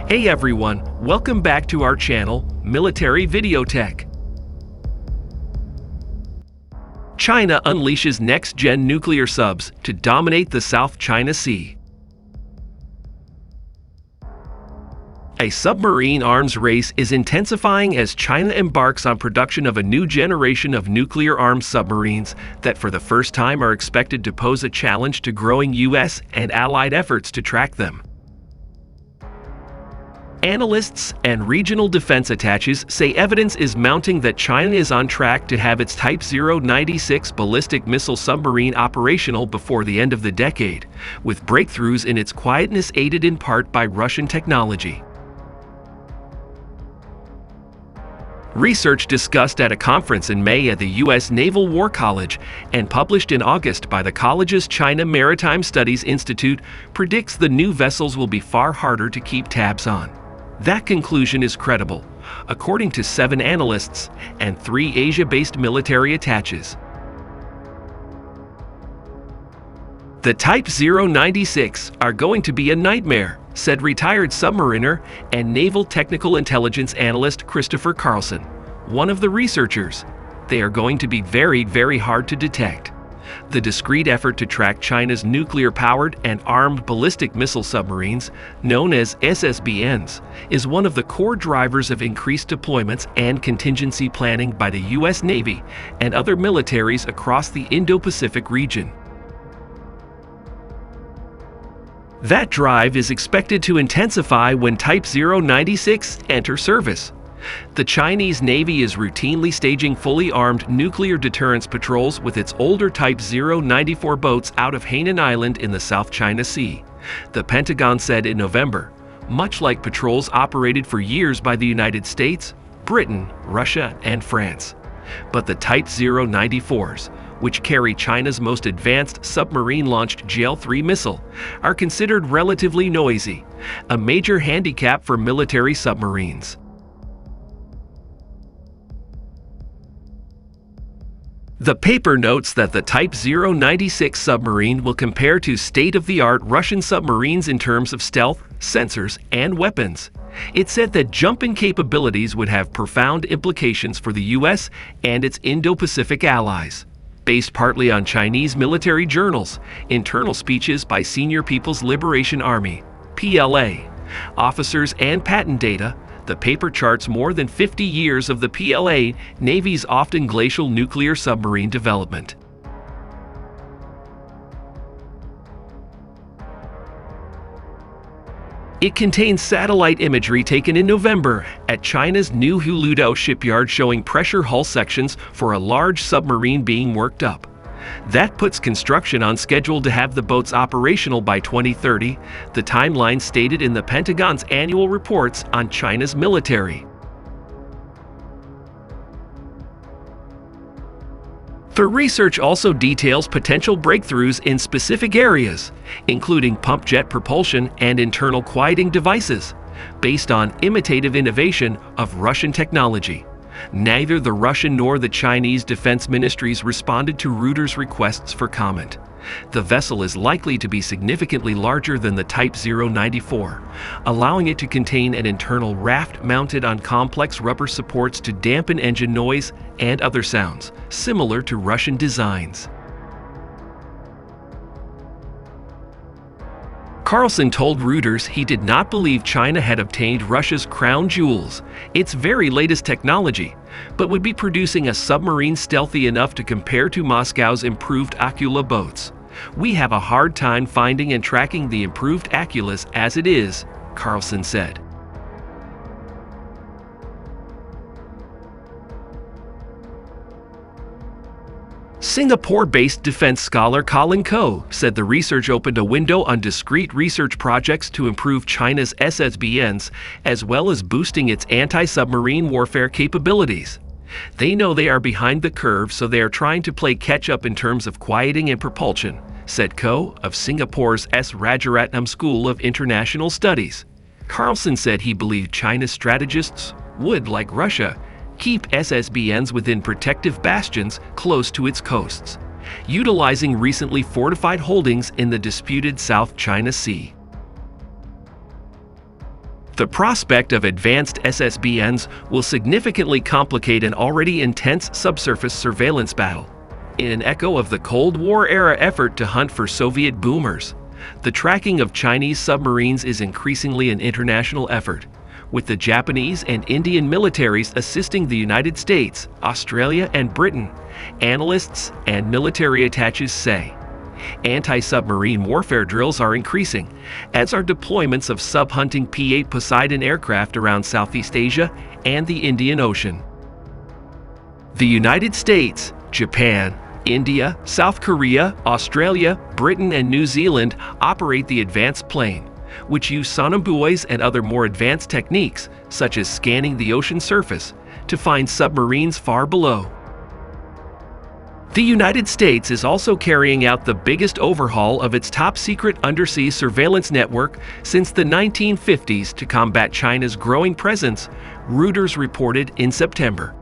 Hey everyone, welcome back to our channel, Military Video Tech. China unleashes next-gen nuclear subs to dominate the South China Sea. A submarine arms race is intensifying as China embarks on production of a new generation of nuclear-armed submarines that for the first time are expected to pose a challenge to growing U.S. and allied efforts to track them. Analysts and regional defense attaches say evidence is mounting that China is on track to have its Type 096 ballistic missile submarine operational before the end of the decade, with breakthroughs in its quietness aided in part by Russian technology. Research discussed at a conference in May at the U.S. Naval War College and published in August by the college's China Maritime Studies Institute predicts the new vessels will be far harder to keep tabs on. That conclusion is credible, according to 7 analysts and 3 Asia-based military attaches. The Type 096 are going to be a nightmare, said retired submariner and naval technical intelligence analyst Christopher Carlson, one of the researchers. They are going to be very, very hard to detect. The discreet effort to track China's nuclear-powered and armed ballistic missile submarines, known as SSBNs, is one of the core drivers of increased deployments and contingency planning by the U.S. Navy and other militaries across the Indo-Pacific region. That drive is expected to intensify when Type 096 enter service. The Chinese Navy is routinely staging fully armed nuclear deterrence patrols with its older Type 094 boats out of Hainan Island in the South China Sea, the Pentagon said in November, much like patrols operated for years by the United States, Britain, Russia, and France. But the Type 094s, which carry China's most advanced submarine-launched JL-3 missile, are considered relatively noisy, a major handicap for military submarines. The paper notes that the Type 096 submarine will compare to state-of-the-art Russian submarines in terms of stealth, sensors, and weapons. It said that jumping capabilities would have profound implications for the U.S. and its Indo-Pacific allies. Based partly on Chinese military journals, internal speeches by Senior People's Liberation Army, PLA, officers, and patent data, the paper charts more than 50 years of the PLA Navy's often glacial nuclear submarine development. It contains satellite imagery taken in November at China's new Huludao shipyard showing pressure hull sections for a large submarine being worked up. That puts construction on schedule to have the boats operational by 2030, the timeline stated in the Pentagon's annual reports on China's military. The research also details potential breakthroughs in specific areas, including pump jet propulsion and internal quieting devices, based on imitative innovation of Russian technology. Neither the Russian nor the Chinese defense ministries responded to Reuters' requests for comment. The vessel is likely to be significantly larger than the Type 094, allowing it to contain an internal raft mounted on complex rubber supports to dampen engine noise and other sounds, similar to Russian designs. Carlson told Reuters he did not believe China had obtained Russia's crown jewels, its very latest technology, but would be producing a submarine stealthy enough to compare to Moscow's improved Akula boats. We have a hard time finding and tracking the improved Akulas as it is, Carlson said. Singapore-based defense scholar Colin Koh said the research opened a window on discrete research projects to improve China's SSBNs, as well as boosting its anti-submarine warfare capabilities. They know they are behind the curve, so they are trying to play catch-up in terms of quieting and propulsion, said Koh of Singapore's S. Rajaratnam School of International Studies. Carlson said he believed China's strategists would, like Russia, keep SSBNs within protective bastions close to its coasts, utilizing recently fortified holdings in the disputed South China Sea. The prospect of advanced SSBNs will significantly complicate an already intense subsurface surveillance battle. In an echo of the Cold War-era effort to hunt for Soviet boomers, the tracking of Chinese submarines is increasingly an international effort, with the Japanese and Indian militaries assisting the United States, Australia, and Britain, analysts and military attaches say. Anti-submarine warfare drills are increasing, as are deployments of sub-hunting P-8 Poseidon aircraft around Southeast Asia and the Indian Ocean. The United States, Japan, India, South Korea, Australia, Britain, and New Zealand operate the advanced plane, which use sonobuoys and other more advanced techniques, such as scanning the ocean surface, to find submarines far below. The United States is also carrying out the biggest overhaul of its top-secret undersea surveillance network since the 1950s to combat China's growing presence, Reuters reported in September.